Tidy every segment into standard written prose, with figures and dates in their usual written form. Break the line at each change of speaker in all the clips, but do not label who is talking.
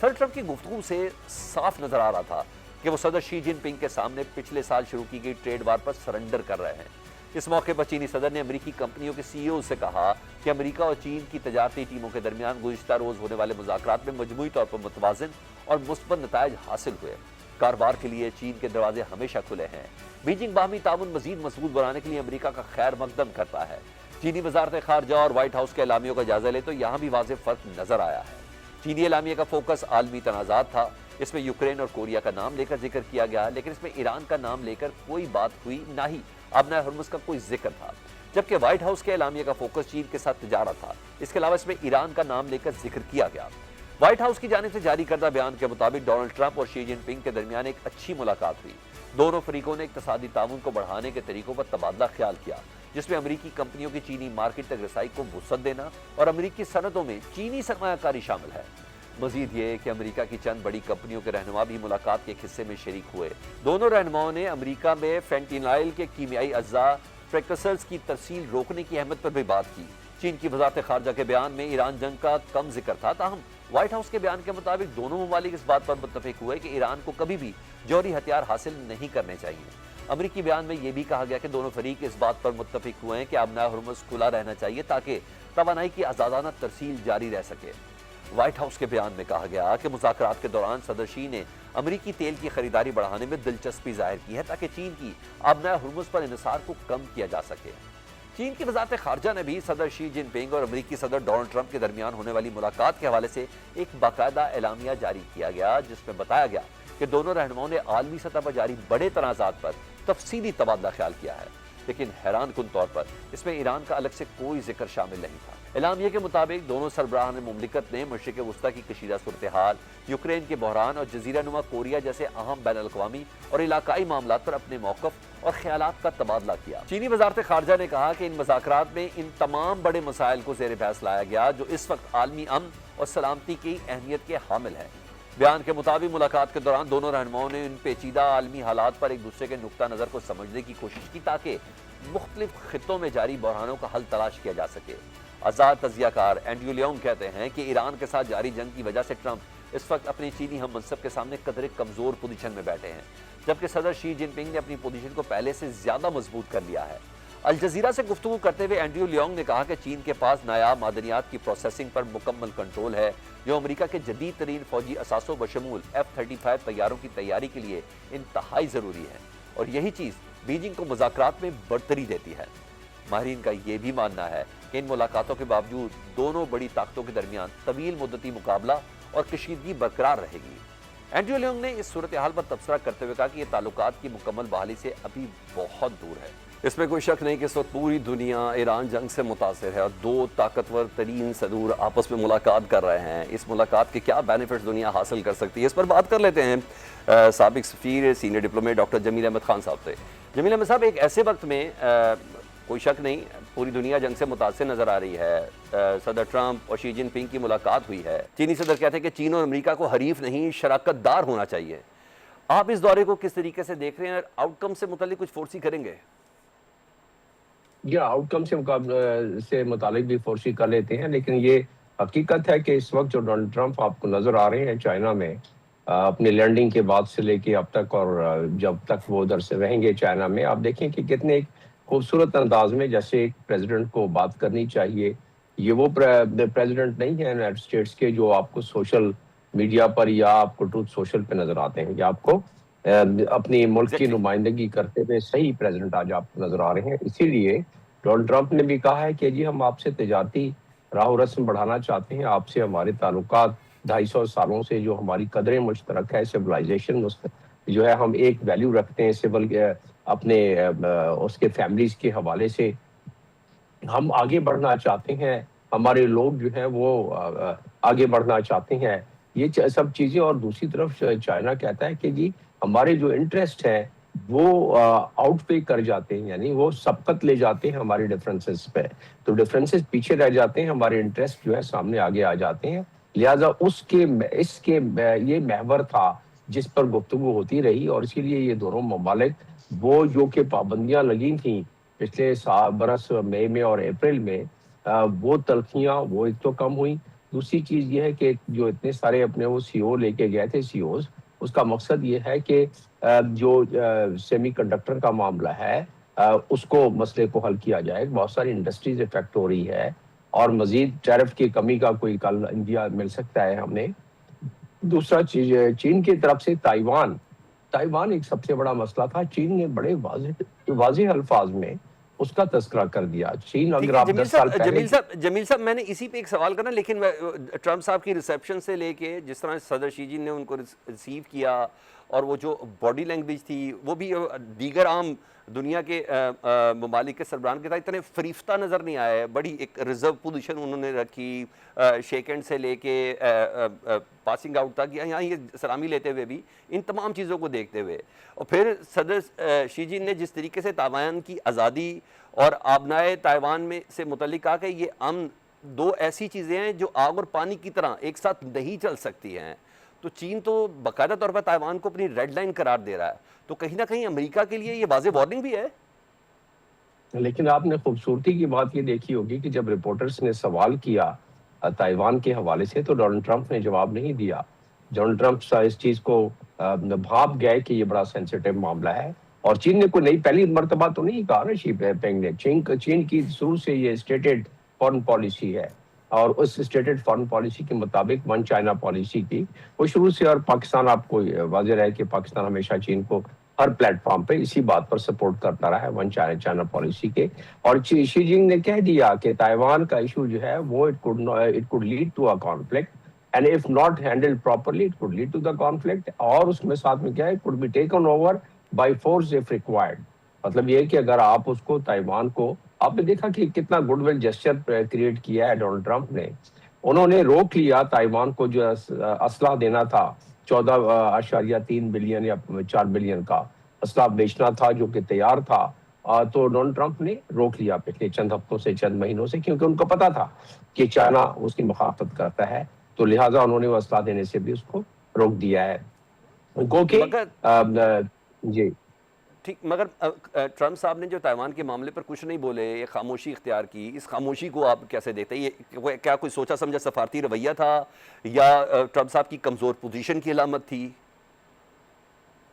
صدر ٹرمپ کی گفتگو سے صاف نظر آ رہا تھا کہ وہ صدر شی جن پنگ کے سامنے پچھلے سال شروع کی گئی ٹریڈ وار پر سرنڈر کر رہے ہیں۔ اس موقع پر چینی صدر نے امریکی کمپنیوں کے سی ای او سے کہا کہ امریکہ اور چین کی تجارتی ٹیموں کے درمیان گزشتہ روز ہونے والے مذاکرات میں مجموعی طور پر متوازن اور مثبت نتائج حاصل ہوئے۔ کاروبار کے لیے چین کے دروازے ہمیشہ کھلے ہیں۔ بیجنگ باہمی تعاون مزید مضبوط بنانے کے لیے امریکہ کا خیر مقدم کرتا ہے۔ چینی وزارت خارجہ اور وائٹ ہاؤس کے اعلامیوں کا جائزہ لے تو یہاں بھی واضح فرق نظر آیا ہے۔ چینی اعلامیہ کا فوکس عالمی تنازعات تھا۔ اس میں یوکرین اور کوریا کا نام لے کر ذکر کیا گیا، لیکن اس میں ایران کا نام لے کر کوئی بات ہوئی، نہ ہی ابنائے ہرمز کا کوئی ذکر تھا۔ جبکہ وائٹ ہاؤس کے اعلامیہ کا فوکس چین کے ساتھ تجارت تھا۔ اس کے علاوہ اس میں ایران کا نام لے کر ذکر کیا گیا۔ وائٹ ہاؤس کی جانب سے جاری کردہ بیان کے مطابق ڈونلڈ ٹرمپ اور شی جن پنگ کے درمیان ایک اچھی ملاقات ہوئی۔ دونوں فریقوں نے اقتصادی تعاون کو بڑھانے کے طریقوں پر تبادلہ خیال کیا، جس میں امریکی کمپنیوں کی چینی مارکیٹ تک رسائی کو وسعت دینا اور امریکی صنعتوں میں چینی سرمایہ کاری شامل ہے۔ مزید یہ کہ امریکہ کی چند بڑی کمپنیوں کے رہنما بھی ملاقات کے ایک حصے میں شریک ہوئے۔ دونوں رہنماؤں نے امریکہ میں فینٹینائل کے کیمیائی اجزاء پریکسرز کی ترسیل روکنے کی اہمیت پر بھی بات کی۔ چین کی وزارت خارجہ کے بیان میں ایران جنگ کا کم ذکر تھا، تاہم وائٹ ہاؤس کے بیان کے مطابق دونوں ممالک اس بات پر متفق ہوئے کہ ایران کو کبھی بھی جوہری ہتھیار حاصل نہیں کرنے چاہیے۔ امریکی بیان میں یہ بھی کہا گیا کہ دونوں فریق اس بات پر متفق ہوئے ہیں کہ ابنائے ہرمز کھلا رہنا چاہیے تاکہ توانائی کی آزادانہ ترسیل جاری رہ سکے۔ وائٹ ہاؤس کے بیان میں کہا گیا کہ مذاکرات کے دوران صدر شی نے امریکی تیل کی خریداری بڑھانے میں دلچسپی ظاہر کی ہے تاکہ چین کی ابنائے ہرمز پر انحصار کو کم کیا جا سکے۔ چین کی وزارت خارجہ نے بھی صدر شی جن پنگ اور امریکی صدر ڈونلڈ ٹرمپ کے درمیان ہونے والی ملاقات کے حوالے سے ایک باقاعدہ اعلامیہ جاری کیا گیا، جس میں بتایا گیا کہ دونوں رہنماؤں نے عالمی سطح پر جاری بڑے تنازعات پر تفصیلی تبادلہ خیال کیا ہے، لیکن حیران کن طور پر اس میں ایران کا الگ سے کوئی ذکر شامل نہیں تھا۔ اعلامیہ کے مطابق دونوں سربراہان مملکت نے مشرق وسطیٰ کی کشیدہ صورتحال، یوکرین کے بحران اور جزیرہ نما کوریا جیسے اہم بین الاقوامی اور علاقائی معاملات پر اپنے موقف اور خیالات کا تبادلہ کیا۔ چینی وزارت خارجہ نے کہا کہ ان مذاکرات میں ان تمام بڑے مسائل کو زیر بحث لایا گیا جو اس وقت عالمی امن اور سلامتی کی اہمیت کے حامل ہیں۔ بیان کے مطابق ملاقات کے دوران دونوں رہنماؤں نے ان پیچیدہ عالمی حالات پر ایک دوسرے کے نقطہ نظر کو سمجھنے کی کوشش کی تاکہ مختلف خطوں میں جاری بحرانوں کا حل تلاش کیا جا سکے۔ آزاد تجزیہ کار اینڈریو لیونگ کہتے ہیں کہ ایران کے ساتھ جاری جنگ کی وجہ سے ٹرمپ اس وقت اپنی چینی ہم منصب کے سامنے قدرے کمزور پوزیشن میں بیٹھے ہیں، جبکہ صدر شی جن پنگ نے اپنی پوزیشن کو پہلے سے زیادہ مضبوط کر لیا ہے۔ الجزیرہ سے گفتگو کرتے ہوئے اینڈریو لیونگ نے کہا کہ چین کے پاس نایاب معدنیات کی پروسیسنگ پر مکمل کنٹرول ہے، جو امریکہ کے جدید ترین فوجی اثاثوں بشمول F-35 طیاروں کی تیاری کے لیے انتہائی ضروری ہے، اور یہی چیز بیجنگ کو مذاکرات میں برتری دیتی ہے۔ ماہرین کا یہ بھی ماننا ہے کہ ان ملاقاتوں کے باوجود دونوں بڑی طاقتوں کے درمیان طویل مدتی مقابلہ اور کشیدگی برقرار رہے گی۔ اینڈریو لیونگ نے اس صورتحال پر تبصرہ کرتے ہوئے کہا کہ یہ تعلقات کی مکمل بحالی سے ابھی بہت دور ہے۔ اس میں کوئی شک نہیں کہ اس وقت پوری دنیا ایران جنگ سے متاثر ہے اور دو طاقتور ترین صدور آپس میں ملاقات کر رہے ہیں۔ اس ملاقات کے کیا بینیفٹس دنیا حاصل کر سکتی ہے، اس پر بات کر لیتے ہیں سابق سفیر سینئر ڈپلومیٹ ڈاکٹر جمیل احمد خان صاحب سے۔ جمیل احمد صاحب، ایک ایسے وقت میں کوئی شک نہیں پوری دنیا جنگ سے متاثر نظر آ رہی ہے، صدر ٹرمپ اور شی جن پنگ کی ملاقات ہوئی ہے، چینی صدر کہتے ہیں کہ چین اور امریکہ کو حریف نہیں شراکت دار ہونا چاہیے۔ آپ اس دورے کو کس طریقے سے دیکھ رہے ہیں اور آؤٹ کم سے متعلق کچھ فورسی کریں گے؟
یا آؤٹ کم سے متعلق بھی فورسی کر لیتے ہیں، لیکن یہ حقیقت ہے کہ اس وقت جو ڈونلڈ ٹرمپ آپ کو نظر آ رہے ہیں چائنا میں، اپنی لینڈنگ کے بعد سے لے کے اب تک اور جب تک وہ ادھر سے رہیں گے چائنا میں، آپ دیکھیں کہ کتنے ایک خوبصورت انداز میں جیسے ایک پریزیڈنٹ کو بات کرنی چاہیے۔ یہ وہ پریزیڈنٹ نہیں ہے یونائٹڈ اسٹیٹس کے جو آپ کو سوشل میڈیا پر یا آپ کو ٹروتھ سوشل پہ نظر آتے ہیں، یا آپ کو اپنی ملک کی نمائندگی کرتے ہوئے صحیح پریزیڈنٹ آج آپ کو نظر آ رہے ہیں۔ اسی لیے ڈونلڈ ٹرمپ نے بھی کہا ہے کہ جی ہم آپ سے تجارتی راہ و رسم بڑھانا چاہتے ہیں، آپ سے ہمارے تعلقات 250 سالوں سے جو ہماری قدریں مشترک ہے، سویلائزیشن جو ہے ہم ایک ویلیو رکھتے ہیں سول اپنے اس کے فیملیز کے حوالے سے ہم آگے بڑھنا چاہتے ہیں، ہمارے لوگ جو ہیں وہ آگے بڑھنا چاہتے ہیں، یہ سب چیزیں۔ اور دوسری طرف چائنا کہتا ہے کہ جی ہمارے جو انٹرسٹ ہیں وہ آؤٹ پے کر جاتے ہیں، یعنی وہ سبقت لے جاتے ہیں ہمارے ڈفرینسز پہ، تو ڈفرینسز پیچھے رہ جاتے ہیں، ہمارے انٹرسٹ جو ہے سامنے آگے آ جاتے ہیں۔ لہٰذا یہ محور تھا جس پر گفتگو ہوتی رہی، اور اسی لیے یہ دونوں ممالک وہ جو کہ پابندیاں لگی تھیں پچھلے برس مئی میں اور اپریل میں، وہ تلخیاں وہ ایک تو کم ہوئیں، دوسری چیز یہ ہے کہ جو اتنے سارے اپنے وہ سی او لے کے گئے تھے سی اوز، اس کا مقصد یہ ہے کہ جو سیمی کنڈکٹر کا معاملہ ہے اس کو مسئلے کو حل کیا جائے. بہت ساری انڈسٹریز افیکٹ ہو رہی ہے اور مزید ٹیرف کی کمی کا کوئی کل انڈیا مل سکتا ہے ہمیں. دوسرا چیز چین کی طرف سے تائیوان ایک سب سے بڑا مسئلہ تھا. چین نے بڑے واضح الفاظ میں اس کا تذکرہ کر دیا. چین
ٹھیک
اگر
ہے
آپ 10 سال پہلے
جمیل صاحب میں نے اسی پہ ایک سوال کرنا، لیکن میں ٹرمپ صاحب کی ریسیپشن سے لے کے جس طرح صدر شی جن نے ان کو ریسیو کیا اور وہ جو باڈی لینگویج تھی وہ بھی دیگر عام دنیا کے ممالک کے سربراہان کے ساتھ اتنے فریفتہ نظر نہیں آئے. بڑی ایک ریزرو پوزیشن انہوں نے رکھی، شیک ہینڈ سے لے کے پاسنگ آؤٹ تک، یہاں یہ سلامی لیتے ہوئے بھی، ان تمام چیزوں کو دیکھتے ہوئے. اور پھر صدر شی جن نے جس طریقے سے تائیوان کی آزادی اور آبنائے تائیوان میں سے متعلق کہا کہ یہ امن دو ایسی چیزیں ہیں جو آگ اور پانی کی طرح ایک ساتھ نہیں چل سکتی ہیں. تو چین تو باقاعدہ طور پر تائیوان کو اپنی ریڈ لائن قرار دے رہا ہے، تو کہیں نہ کہیں امریکہ کے لیے یہ واضح وارننگ بھی ہے.
لیکن آپ نے خوبصورتی کی بات یہ دیکھی ہوگی کہ جب رپورٹرز نے سوال کیا تائیوان کے حوالے سے تو ڈونلڈ ٹرمپ نے جواب نہیں دیا. ڈونلڈ ٹرمپ اس چیز کو بھاپ گئے کہ یہ بڑا سینسیٹیو معاملہ ہے. اور چین نے کوئی نئی پہلی مرتبہ تو نہیں کہا نا شی پینگ نے. چین کی شروع سے یہ اسٹیٹڈ فارن پالیسی ہے اور اس اسٹیٹڈ فارن پالیسی کے مطابق ون چائنا پالیسی کی وہ شروع سے. اور پاکستان آپ کو واضح رہے کہ پاکستان ہمیشہ چین کو ہر پلیٹ فارم پہ اسی بات پر سپورٹ کرتا رہا ہے ون چائنا پالیسی کے. اور شی جنگ نے کہہ دیا کہ تائیوان کا ایشو جو ہے وہ it could lead to a conflict and if not handled properly it could lead to the conflict. اور اس میں ساتھ میں کیا ہے could be taken over by force if required. مطلب یہ کہ اگر آپ اس کو تائیوان کو، آپ نے دیکھا کہ کتنا گڈ ول جسچر کریٹ کیا ہے ڈونلڈ ٹرمپ نے. انہوں نے روک لیا تائیوان کو جو اسلحہ دینا تھا 14.3 بلین یا 4 بلین کا اسلحہ بیچنا تھا جو کہ تیار تھا، تو ڈونلڈ ٹرمپ نے روک لیا پچھلے چند ہفتوں سے، چند مہینوں سے، کیونکہ ان کو پتا تھا کہ چائنا اس کی مخالفت کرتا ہے. تو لہٰذا انہوں نے وہ اسلحہ دینے سے بھی اس کو روک دیا ہے. گو کہ جی
ٹھیک، مگر ٹرمپ صاحب نے جو تائیوان کے معاملے پر کچھ نہیں بولے، یہ خاموشی اختیار کی، اس خاموشی کو آپ کیسے دیکھتے ہیں؟ یہ کیا کوئی سوچا سمجھا سفارتی رویہ تھا یا ٹرمپ صاحب کی کمزور پوزیشن کی علامت تھی؟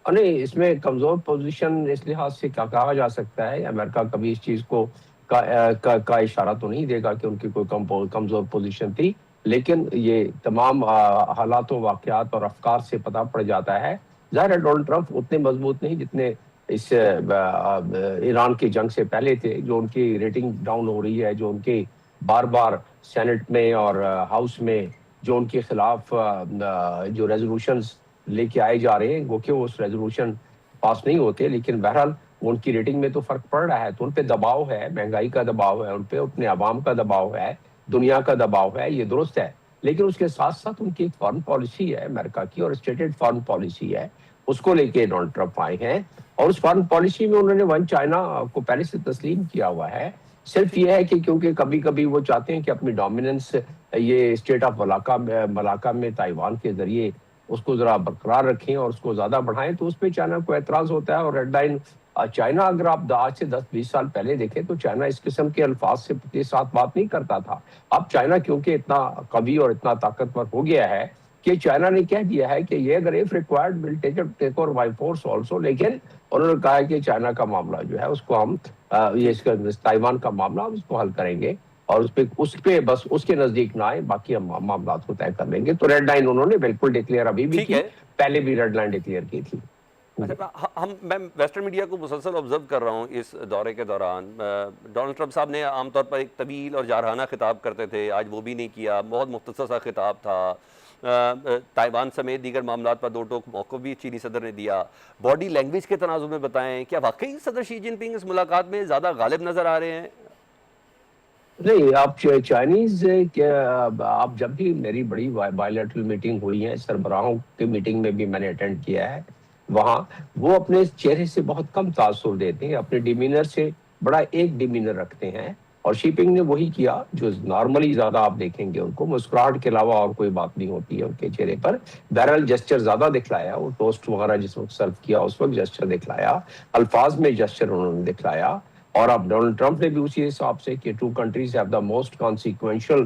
نہیں، اس میں کمزور پوزیشن اس لحاظ سے کیا کہا جا سکتا ہے. امریکہ کبھی اس چیز کو کا اشارہ تو نہیں دے گا کہ ان کی کوئی کمزور پوزیشن تھی، لیکن یہ تمام حالات و واقعات اور افکار سے پتہ پڑ جاتا ہے. ظاہر ہے ڈونلڈ ٹرمپ اتنے مضبوط نہیں جتنے اس ایران کی جنگ سے پہلے تھے. جو ان کی ریٹنگ ڈاؤن ہو رہی ہے، جو ان کے بار بار سینٹ میں اور ہاؤس میں جو ان کے خلاف جو ریزولوشنز لے کے آئے جا رہے ہیں، وہ کہ وہ اس ریزولوشن پاس نہیں ہوتے، لیکن بہرحال ان کی ریٹنگ میں تو فرق پڑ رہا ہے. تو ان پہ دباؤ ہے، مہنگائی کا دباؤ ہے، ان پہ اپنے عوام کا دباؤ ہے، دنیا کا دباؤ ہے، یہ درست ہے. لیکن اس کے ساتھ ساتھ ان کی ایک فارن پالیسی ہے امریکہ کی، اور اسٹیٹڈ فارن پالیسی ہے، اس کو لے کے ڈونلڈ ٹرمپ آئے ہیں. اور اس فارن پالیسی میں انہوں نے ون چائنا کو پہلے سے تسلیم کیا ہوا ہے. صرف یہ ہے کہ کیونکہ کبھی کبھی وہ چاہتے ہیں کہ اپنی ڈومیننس یہ اسٹیٹ آف ملاکا میں تائیوان کے ذریعے اس کو ذرا برقرار رکھیں اور اس کو زیادہ بڑھائیں، تو اس پہ چائنا کو اعتراض ہوتا ہے. اور ریڈ لائن چائنا، اگر آپ آج سے 10-20 سال پہلے دیکھیں تو چائنا اس قسم کے الفاظ سے کے ساتھ بات نہیں کرتا تھا. اب چائنا کیونکہ اتنا قوی اور اتنا طاقتور ہو گیا ہے کہ چائنا نے کہہ دیا ہے کہ یہ اگر if required will take over by force also. لیکن انہوں نے کہا ہے کہ چائنا کا معاملہ جو ہے اس کو ہم یہ تائیوان کا معاملہ ہم اس کو حل کریں گے اور اس پہ بس اس کے نزدیک نہ آئے، باقی ہم معاملات کو طے کر لیں گے. تو ریڈ لائن انہوں نے بالکل ڈکلیئر ابھی بھی کی، پہلے بھی ریڈ لائن ڈکلیئر کی تھی.
میں ویسٹرن میڈیا کو مسلسل آبزرو کر رہا ہوں اس دورے کے دوران. ڈونلڈ ٹرمپ صاحب نے عام طور پر ایک طویل اور جارحانہ خطاب کرتے تھے، آج وہ بھی نہیں کیا، بہت مختصر سا خطاب تھا. تائیوان سمیت دیگر معاملات پر دو ٹوک موقف بھی چینی صدر نے دیا. باڈی لینگویج کے تناظر میں بتائیں، کیا واقعی صدر شی جن پنگ اس ملاقات میں زیادہ غالب نظر آ رہے ہیں؟
نہیں، آپ چائنیز آپ جب بھی میری بڑی بائیلیٹرل میٹنگ ہوئی ہے، سربراہوں کی میٹنگ میں بھی میں نے اٹینڈ کیا ہے، وہاں وہ اپنے چہرے سے بہت کم تاثر دیتے ہیں، اپنے ڈیمینر سے بڑا ایک ڈیمینر رکھتے ہیں. اور شی پنگ نے وہی کیا جو نارملی زیادہ آپ دیکھیں گے ان کو مسکراہٹ کے علاوہ اور کوئی بات نہیں ہوتی ہے ان کے چہرے پر. بہرحال جسچر زیادہ دکھلایا، وہ ٹوسٹ وغیرہ جس وقت سرو کیا اس وقت جسچر دکھلایا، الفاظ میں جسچر انہوں نے دکھلایا. اور اب ڈونلڈ ٹرمپ نے بھی اسی حساب سے کہ 2 countries have the most consequential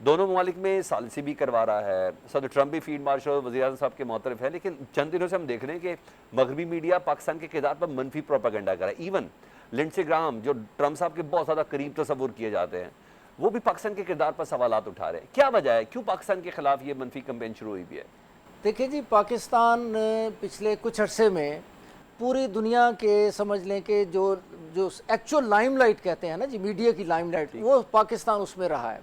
دونوں ممالک میں ثالثی بھی کروا رہا ہے. صدر ٹرمپ بھی فیلڈ مارشل وزیر اعظم صاحب کے معترف ہے, لیکن چند دنوں سے ہم دیکھ رہے ہیں کہ مغربی میڈیا پاکستان کے کردار پر منفی پروپیگنڈا کر رہا ہے. ایون لنڈسے گراہم جو ٹرمپ صاحب کے بہت زیادہ قریب تصور کیے جاتے ہیں, وہ بھی پاکستان کے کردار پر سوالات اٹھا رہے ہیں. کیا وجہ ہے, کیوں پاکستان کے خلاف یہ منفی کمپین شروع ہوئی بھی ہے؟
دیکھیں جی, پاکستان پچھلے کچھ عرصے میں پوری دنیا کے سمجھ لیں کہ جو ایکچوئل لائم لائٹ کہتے ہیں نا جی, میڈیا کی لائم لائٹ, وہ پاکستان اس میں رہا ہے.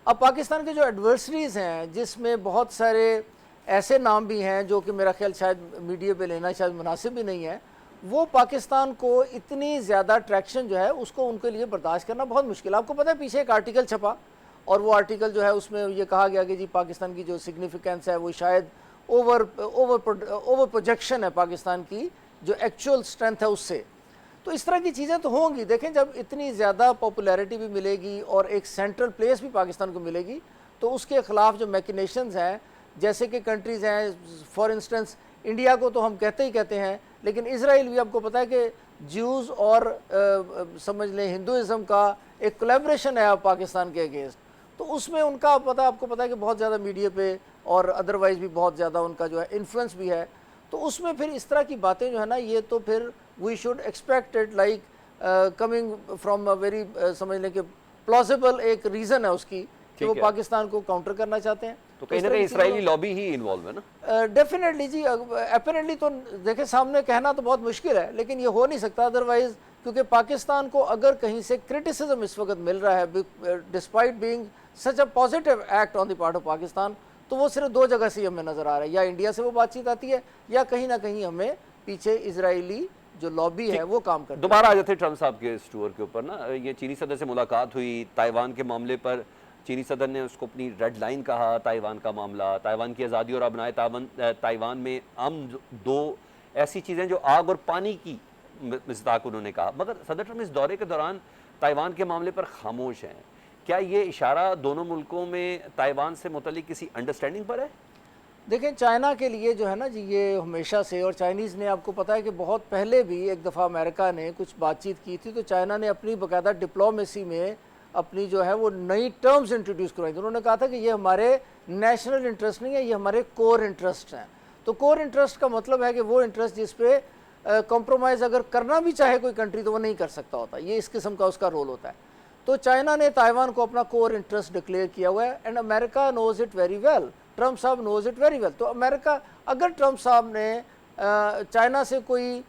اب پاکستان کے جو ایڈورسریز ہیں, جس میں بہت سارے ایسے نام بھی ہیں جو کہ میرا خیال شاید میڈیا پہ لینا شاید مناسب بھی نہیں ہے, وہ پاکستان کو اتنی زیادہ ٹریکشن جو ہے اس کو ان کے لیے برداشت کرنا بہت مشکل ہے. آپ کو پتہ ہے پیچھے ایک آرٹیکل چھپا, اور وہ آرٹیکل جو ہے اس میں یہ کہا گیا کہ جی پاکستان کی جو سگنیفیکنس ہے وہ شاید اوور پروجیکشن ہے پاکستان کی جو ایکچوئل اسٹرینتھ ہے اس سے. تو اس طرح کی چیزیں تو ہوں گی. دیکھیں جب اتنی زیادہ پاپولیرٹی بھی ملے گی اور ایک سینٹرل پلیس بھی پاکستان کو ملے گی, تو اس کے خلاف جو میکنیشنز ہیں, جیسے کہ کنٹریز ہیں فار انسٹنس انڈیا کو تو ہم کہتے ہی کہتے ہیں, لیکن اسرائیل بھی آپ کو پتہ ہے کہ جیوز اور سمجھ لیں ہندوازم کا ایک کولیبریشن ہے پاکستان کے اگینسٹ. تو اس میں ان کا آپ کو پتہ ہے کہ بہت زیادہ میڈیا پہ اور ادروائز بھی بہت زیادہ ان کا جو ہے انفلوئنس بھی ہے. تو اس میں پھر اس طرح کی باتیں جو ہے نا, یہ تو پھر we should expect it like coming from a very سمجھ لیں کہ پلازیبل ایک ریزن ہے اس کی کہ وہ پاکستان کو کاؤنٹر کرنا چاہتے ہیں.
تو کہیں نہ کہیں اسرائیلی لابی ہی انوالو ہے نا.
ڈیفینیٹلی جی, اپیرنٹلی تو دیکھیں سامنے کہنا تو بہت مشکل ہے, لیکن یہ ہو نہیں سکتا ادروائز, کیونکہ پاکستان کو اگر کہیں سے کرٹیسزم اس وقت مل رہا ہے despite being such a positive act on the part of Pakistan, تو وہ صرف دو جگہ سے ہمیں نظر آ رہا ہے, یا انڈیا سے وہ بات چیت آتی ہے, یا کہیں نہ کہیں ہمیں پیچھے اسرائیلی جو لابی ہے وہ کام کرتی ہے.
دوبارہ آ جاتے ہیں ٹرمپ صاحب کے اس ٹور کے اوپر نا. یہ چینی صدر سے ملاقات ہوئی تائیوان کے معاملے پر, چینی صدر نے اس کو اپنی ریڈ لائن کہا. تائیوان کا معاملہ, تائیوان کی آزادی اور ابنائے تائیوان میں دو ایسی چیزیں جو آگ اور پانی کی مصداق انہوں نے کہا. مگر صدر ٹرمپ اس دورے کے دوران تائیوان کے معاملے پر خاموش ہیں. کیا یہ اشارہ دونوں ملکوں میں تائیوان سے متعلق کسی انڈرسٹینڈنگ پر ہے؟
دیکھیں چائنا کے لیے جو ہے نا جی, یہ ہمیشہ سے, اور چائنیز نے آپ کو پتہ ہے کہ بہت پہلے بھی ایک دفعہ امریکہ نے کچھ بات چیت کی تھی, تو چائنا نے اپنی باقاعدہ ڈپلومیسی میں اپنی جو ہے وہ نئی ٹرمز انٹروڈیوس کروائی. انہوں نے کہا تھا کہ یہ ہمارے نیشنل انٹرسٹ نہیں ہے, یہ ہمارے کور انٹرسٹ ہیں. تو کور انٹرسٹ کا مطلب ہے کہ وہ انٹرسٹ جس پہ کمپرومائز اگر کرنا بھی چاہے کوئی کنٹری تو وہ نہیں کر سکتا ہوتا, یہ اس قسم کا اس کا رول ہوتا ہے. تو چائنا نے تائیوان کو اپنا کور انٹرسٹ ڈکلیئر کیا ہوا ہے, and America knows it very well, Trump صاحب نوز اٹ ویری ویل. تو امریکہ اگر ٹرمپ صاحب نے چائنا سے کوئی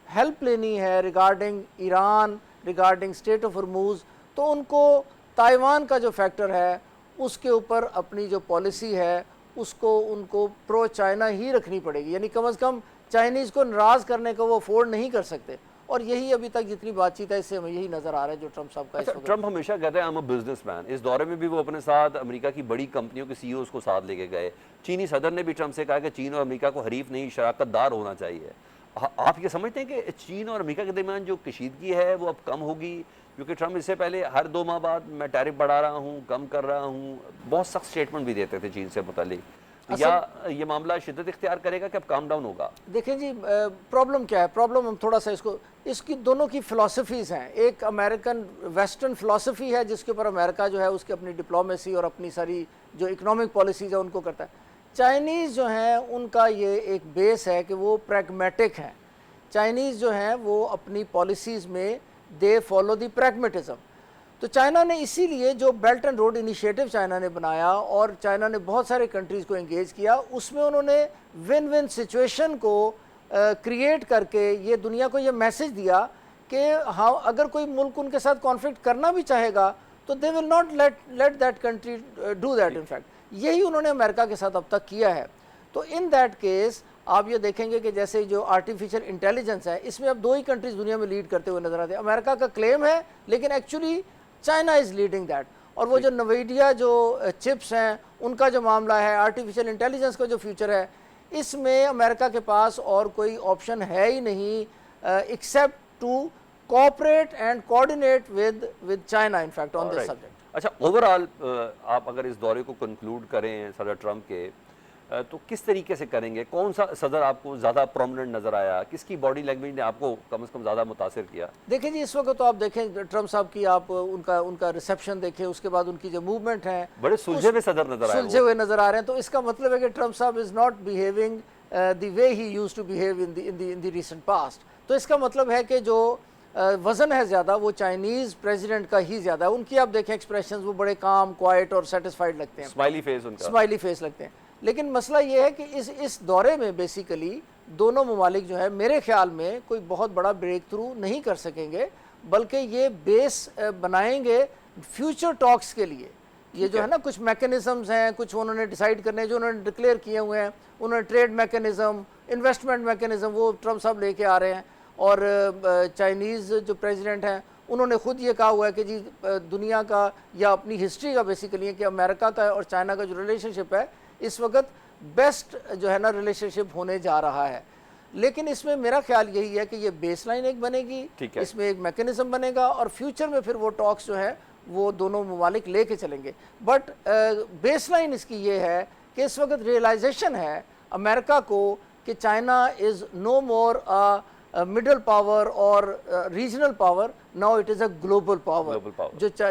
ہیلپ لینی ہے regarding Iran, regarding strait of Hormuz, تو ان کو تائیوان کا جو فیکٹر ہے اس کے اوپر اپنی جو پالیسی ہے اس کو ان کو پرو چائنا ہی رکھنی پڑے گی. یعنی کم از کم چائنیز کو ناراض کرنے کا وہ افورڈ نہیں کر سکتے, اور یہی ابھی تک جتنی بات چیت ہے اس سے ہمیں یہی نظر آ رہا ہے جو ٹرمپ صاحب کا اس وقت.
ٹرمپ ہمیشہ کہتے ہیں I'm a business man. اس دورے میں بھی وہ اپنے ساتھ امریکہ کی بڑی کمپنیوں کے سی ایوز کو ساتھ لے کے گئے. چینی صدر نے بھی ٹرمپ سے کہا کہ چین اور امریکہ کو حریف نہیں, شراکت دار ہونا چاہیے. آپ یہ سمجھتے ہیں کہ چین اور امریکہ کے درمیان جو کشیدگی ہے وہ اب کم ہوگی؟ کیونکہ ٹرمپ اس سے پہلے ہر 2 ماہ بعد میں ٹیرف بڑھا رہا ہوں, کم کر رہا ہوں, بہت سخت سٹیٹمنٹ بھی دیتے تھے چین سے متعلق. یا یہ معاملہ شدت اختیار کرے گا کہ اب کام ڈاؤن ہوگا؟
دیکھیں جی پرابلم کیا ہے, پرابلم ہم تھوڑا سا اس کی دونوں کی فلاسفیز ہیں. ایک امریکن ویسٹرن فلاسفی ہے جس کے اوپر امریکہ جو ہے اس کی اپنی ڈپلومیسی اور اپنی ساری جو اکنامک پالیسیز ہے ان کو کرتا ہے. چائنیز جو ہیں ان کا یہ ایک بیس ہے کہ وہ پریگمیٹک ہیں. چائنیز جو ہیں وہ اپنی پالیسیز میں دے فالو دی پریگمیٹزم. تو چائنا نے اسی لیے جو belt and road initiative China نے بنایا اور چائنا نے بہت سارے کنٹریز کو انگیج کیا, اس میں انہوں نے ون ون سچویشن کو کریٹ کر کے یہ دنیا کو یہ میسج دیا کہ ہاں اگر کوئی ملک ان کے ساتھ کانفلکٹ کرنا بھی چاہے گا تو they will not let that country do that. In fact یہی انہوں نے امریکہ کے ساتھ اب تک کیا ہے. تو ان دیٹ کیس آپ یہ دیکھیں گے کہ جیسے جو آرٹیفیشل انٹیلیجنس ہے اس میں اب 2 ہی کنٹریز دنیا میں لیڈ کرتے ہوئے نظر آتے ہیں. امریکہ کا کلیم ہے لیکن actually China is leading that. اور وہ جو نویڈیا جو چپس ہیں ان کا جو معاملہ ہے, آرٹیفیشل انٹیلیجنس کا جو فیوچر ہے, اس میں امریکہ کے پاس اور کوئی آپشن ہے ہی نہیں except to cooperate and coordinate with China in fact on this subject.
اچھا, اوور آل آپ اگر اس دورے کو کنکلوڈ کریں صدر ٹرمپ کے, تو کس طریقے سے کریں گے؟ کون سا صدر آپ کو زیادہ پرومیننٹ نظر آیا؟ کس کی باڈی لینگویج نے آپ کو کم از کم زیادہ متاثر کیا؟
دیکھیں جی، اس وقت تو آپ دیکھیں ٹرمپ صاحب کی، آپ ان کا ریسیپشن دیکھیں، اس کے بعد ان کی جو موومنٹ ہے
بڑے سلجھے ہوئے صدر نظر آئے،
سلجھے ہوئے نظر آ رہے ہیں. تو اس کا مطلب ہے کہ ٹرمپ صاحب is not behaving the way he used to behave in the recent past. تو اس کا مطلب ہے کہ جو وزن ہے زیادہ وہ چائنیز پریزیڈنٹ کا ہی زیادہ ہے. ان کی آپ دیکھیں ایکسپریشنز، وہ بڑے کام، کوائٹ اور سیٹسفائیڈ لگتے ہیں،
اسمائلی فیس ان کا،
اسمائلی فیس لگتے ہیں. لیکن مسئلہ یہ ہے کہ اس دورے میں بیسیکلی دونوں ممالک جو ہے میرے خیال میں کوئی بہت بڑا بریک تھرو نہیں کر سکیں گے، بلکہ یہ بیس بنائیں گے فیوچر ٹاکس کے لیے. یہ جو ہے نا کچھ میکنزمز ہیں، کچھ انہوں نے ڈیسائیڈ کرنے جو انہوں نے ڈکلیئر کیے ہوئے ہیں. انہوں نے ٹریڈ میکنزم، انویسٹمنٹ میکنزم وہ ٹرمپ صاحب لے کے آ رہے ہیں. اور چائنیز جو پریزیڈنٹ ہیں انہوں نے خود یہ کہا ہوا ہے کہ جی دنیا کا یا اپنی ہسٹری کا بیسیکلی ہے کہ امریکہ کا اور چائنا کا جو ریلیشن شپ ہے اس وقت بیسٹ جو ہے نا ریلیشن شپ ہونے جا رہا ہے. لیکن اس میں میرا خیال یہی ہے کہ یہ بیس لائن ایک بنے گی، اس میں ایک میکنزم بنے گا، اور فیوچر میں پھر وہ ٹاکس جو ہے وہ دونوں ممالک لے کے چلیں گے. بٹ بیس لائن اس کی یہ ہے کہ اس وقت ریئلائزیشن ہے امریکہ کو کہ China is no more middle power اور regional power, now it is a global power.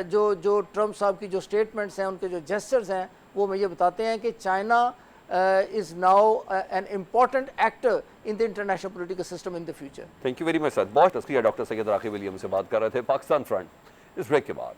جو ٹرمپ صاحب کی جو اسٹیٹمنٹس ہیں، ان کے جو جیسچرز ہیں، وہ میں یہ بتاتے ہیں کہ China is now an important actor in the international political system in the future.
Thank you very much sir. بہت شکریہ ڈاکٹر سید راقی ولیم سے بات کر رہے تھے پاکستان فرنٹ. اس بریک کے بعد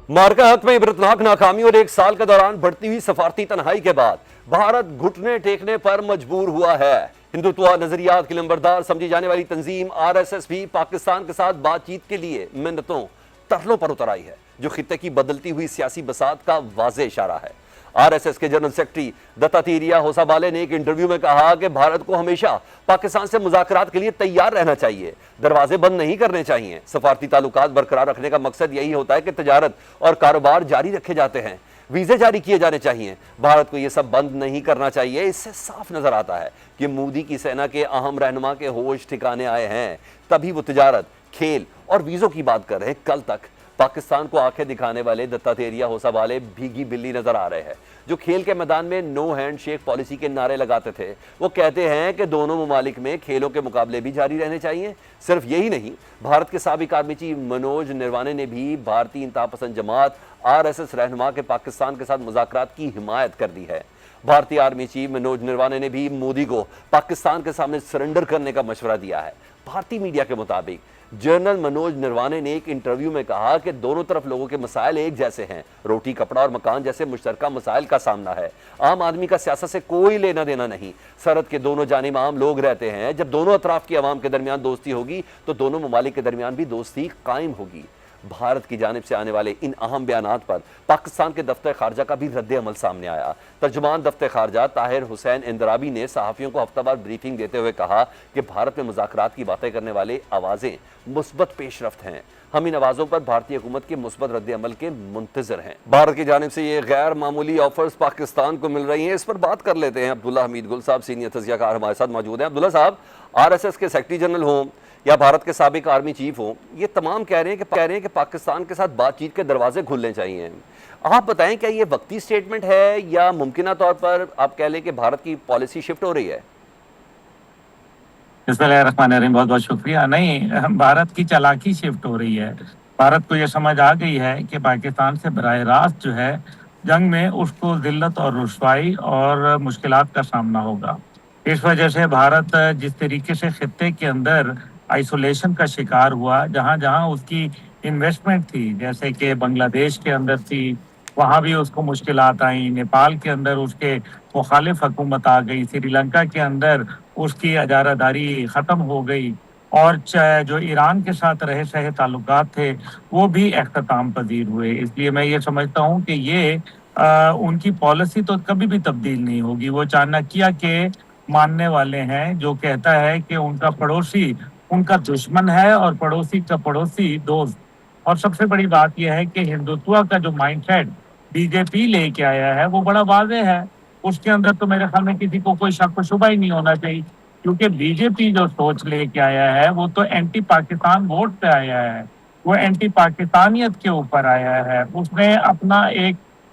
مارکا حق میں عبرتناک ناکامی اور 1 سال کے دوران بڑھتی ہوئی سفارتی تنہائی کے بعد بھارت گھٹنے ٹیکنے پر مجبور ہوا ہے. ہندوتوا نظریات کی لمبردار سمجھی جانے والی تنظیم RSS بھی پاکستان کے ساتھ بات چیت کے لیے منتوں ترلوں پر اتر آئی ہے، جو خطے کی بدلتی ہوئی سیاسی بساط کا واضح اشارہ ہے. RSS کے جنرل سیکرٹری دتاتیریہ ہوسابالے نے ایک انٹرویو میں کہا کہ بھارت کو ہمیشہ پاکستان سے مذاکرات کے لیے تیار رہنا چاہیے، دروازے بند نہیں کرنے چاہیے. سفارتی تعلقات برقرار رکھنے کا مقصد یہی ہوتا ہے کہ تجارت اور کاروبار جاری رکھے جاتے ہیں، ویزے جاری کیے جانے چاہیے. بھارت کو یہ سب بند نہیں کرنا چاہیے. اس سے صاف نظر آتا ہے کہ مودی کی سینا کے اہم رہنما کے ہوش ٹھکانے آئے ہیں، تبھی وہ تجارت، کھیل اور ویزوں کی بات کر رہے ہیں. کل تک پاکستان کو آنکھیں دکھانے والے دتاتیریہ ہوسابالے بھیگی بلی نظر آ رہے ہیں، جو کھیل کے میدان میں نو ہینڈ شیک پالیسی کے نعرے لگاتے تھے. وہ کہتے ہیں کہ دونوں ممالک میں کھیلوں کے مقابلے بھی جاری رہنے چاہیے. صرف یہی نہیں، بھارت کے سابق آرمی چیف منوج نروانے نے بھی بھارتی انتہا پسند جماعت RSS رہنما کے پاکستان کے ساتھ مذاکرات کی حمایت کر دی ہے. بھارتی آرمی چیف منوج نروانے نے بھی مودی کو پاکستان کے سامنے سرنڈر کرنے کا مشورہ دیا ہے. بھارتی میڈیا کے مطابق جنرل منوج نروانے نے ایک انٹرویو میں کہا کہ دونوں طرف لوگوں کے مسائل ایک جیسے ہیں، روٹی، کپڑا اور مکان جیسے مشترکہ مسائل کا سامنا ہے. عام آدمی کا سیاست سے کوئی لینا دینا نہیں. سرحد کے دونوں جانب عام لوگ رہتے ہیں. جب دونوں اطراف کی عوام کے درمیان دوستی ہوگی تو دونوں ممالک کے درمیان بھی دوستی قائم ہوگی. بھارت کی جانب سے آنے والے ان اہم بیانات پر پاکستان کے دفتر خارجہ کا بھی رد عمل سامنے آیا. ترجمان دفتر خارجہ طاہر حسین اندرابی نے صحافیوں کو ہفتہ وار بریفنگ دیتے ہوئے کہا کہ بھارت میں مذاکرات کی باتیں کرنے والے آوازیں مثبت پیش رفت ہیں. ہم ان آوازوں پر بھارتی حکومت کے مثبت رد عمل کے منتظر ہیں. بھارت کی جانب سے یہ غیر معمولی آفرز پاکستان کو مل رہی ہیں، اس پر بات کر لیتے ہیں. عبداللہ حمید گل صاحب سینئر تجزیہ کار ہمارے ساتھ موجود ہیں. عبداللہ صاحب، RSS کے سیکرٹری جنرل ہوں یا بھارت کے سابق آرمی چیف ہوں، یہ تمام کہہ رہے ہیں کہ پاکستان کے ساتھ بات چیت کے دروازے کھلنے چاہیے. آپ بتائیں کیا یہ وقتی سٹیٹمنٹ ہے یا ممکنہ طور پر آپ کہہ لیں کہ بھارت کی پالیسی شفٹ ہو رہی ہے؟
بسم اللہ الرحمن الرحیم. بہت بہت شکریہ. نہیں، بھارت کی چالاکی شفٹ ہو رہی ہے. بھارت کو یہ سمجھ آ گئی ہے کہ پاکستان سے براہ راست جو ہے جنگ میں اس کو ذلت اور رسوائی اور مشکلات کا سامنا ہوگا. اس وجہ سے بھارت جس طریقے سے خطے کے اندر آئسولیشن کا شکار ہوا، جہاں جہاں اس کی انویسٹمنٹ تھی، جیسے کہ بنگلہ دیش کے اندر تھی، وہاں بھی اس کو مشکلات آئیں. نیپال کے اندر اس کے مخالف حکومت آ گئی. سری لنکا کے اندر اس کی اجارہ داری ختم ہو گئی. اور جو ایران کے ساتھ رہے سہے تعلقات تھے وہ بھی اختتام پذیر ہوئے. اس لیے میں یہ سمجھتا ہوں کہ یہ ان کی پالیسی تو کبھی بھی تبدیل نہیں ہوگی. وہ چانکیہ کے ماننے والے ہیں جو کہتا ہے کہ ان کا پڑوسی ان کا دشمن ہے اور پڑوسی کا پڑوسی دوست. اور سب سے بڑی بات یہ ہے کہ ہندوتوا کا جو مائنڈ سیٹ BJP لے کے آیا ہے وہ بڑا واضح ہے. اس کے اندر تو میرے خیال میں کسی کو کوئی شک و شبہ ہی نہیں ہونا چاہیے، کیونکہ BJP جو سوچ لے کے آیا ہے وہ تو اینٹی پاکستان ووٹ پہ آیا ہے، وہ اینٹی پاکستانیت کے اوپر آیا ہے. اس نے اپنا ایک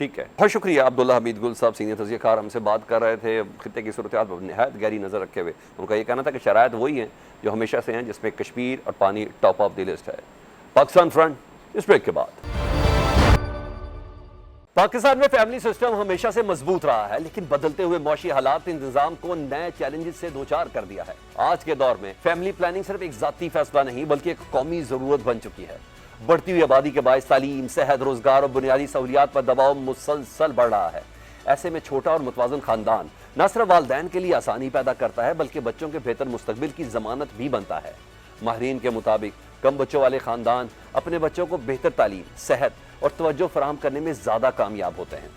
ٹھیک ہے، بہت شکریہ عبداللہ حمید گل صاحب، سینئر تجزیہ کار، ہم سے بات کر رہے تھے خطے کی صورتحال پر نہایت گہری نظر رکھے ہوئے۔ ان کا یہ کہنا تھا کہ شرائط وہی ہیں جو ہمیشہ سے ہیں، جس میں کشمیر اور پانی ٹاپ آف دی لسٹ ہے۔ پاکستان فرنٹ اس بریک کے بعد۔ پاکستان میں فیملی سسٹم ہمیشہ سے مضبوط رہا ہے، لیکن بدلتے ہوئے معاشی حالات نے نظام کو نئے چیلنجز سے دوچار کر دیا ہے۔ آج کے دور میں فیملی پلاننگ صرف ایک ذاتی فیصلہ نہیں بلکہ ایک قومی ضرورت بن چکی ہے۔ بڑھتی ہوئی آبادی کے باعث تعلیم، صحت، روزگار اور بنیادی سہولیات پر دباؤ مسلسل بڑھ رہا ہے۔ ایسے میں چھوٹا اور متوازن خاندان نہ صرف والدین کے لیے آسانی پیدا کرتا ہے بلکہ بچوں کے بہتر مستقبل کی ضمانت بھی بنتا ہے۔ ماہرین کے مطابق کم بچوں والے خاندان اپنے بچوں کو بہتر تعلیم، صحت اور توجہ فراہم کرنے میں زیادہ کامیاب ہوتے ہیں۔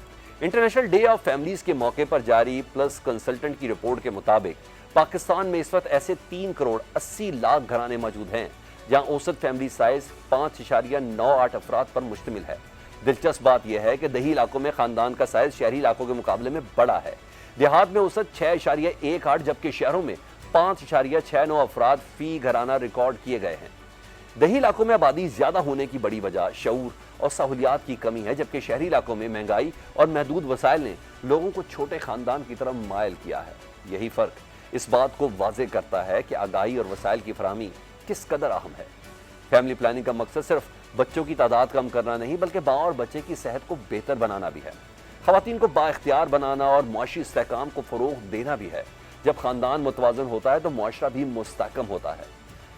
انٹرنیشنل ڈے آف فیملیز کے موقع پر جاری پلس کنسلٹنٹ کی رپورٹ کے مطابق پاکستان میں اس وقت ایسے 3 کروڑ 80 لاکھ گھرانے موجود ہیں جہاں اوسط فیملی سائز 5.98 افراد پر مشتمل ہے۔ دلچسپ بات یہ ہے کہ دیہی علاقوں میں خاندان کا سائز شہری علاقوں کے مقابلے میں بڑا ہے۔ دیہات میں اوسط 6.18 جبکہ شہروں میں 5.69 افراد فی گھرانہ ریکارڈ کیے گئے ہیں۔ دیہی علاقوں میں آبادی زیادہ ہونے کی بڑی وجہ شعور اور سہولیات کی کمی ہے، جبکہ شہری علاقوں میں مہنگائی اور محدود وسائل نے لوگوں کو چھوٹے خاندان کی طرف مائل کیا ہے۔ یہی فرق اس بات کو واضح کرتا ہے کہ آگاہی اور وسائل کی فراہمی کس قدر اہم ہے۔ فیملی پلاننگ کا مقصد صرف بچوں کی تعداد کم کرنا نہیں بلکہ ماں اور بچے کی صحت کو بہتر بنانا بھی ہے۔ خواتین کو بااختیار بنانا اور معاشی استحکام کو فروغ دینا بھی ہے۔ جب خاندان متوازن ہوتا ہے تو معاشرہ بھی مستحکم ہوتا ہے۔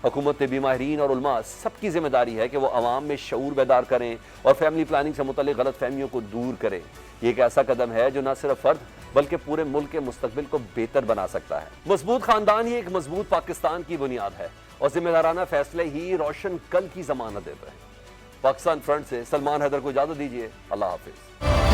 حکومت، طبی ماہرین اور علماء سب کی ذمہ داری ہے کہ وہ عوام میں شعور بیدار کریں اور فیملی پلاننگ سے متعلق غلط فہمیوں کو دور کریں۔ یہ ایک ایسا قدم ہے جو نہ صرف فرد بلکہ پورے ملک کے مستقبل کو بہتر بنا سکتا ہے۔ مضبوط خاندان ہی ایک مضبوط پاکستان کی بنیاد ہے اور ذمہ دارانہ فیصلے ہی روشن کل کی ضمانت دیتے ہیں۔ پاکستان فرنٹ سے سلمان حیدر کو اجازت دیجیے، اللہ حافظ۔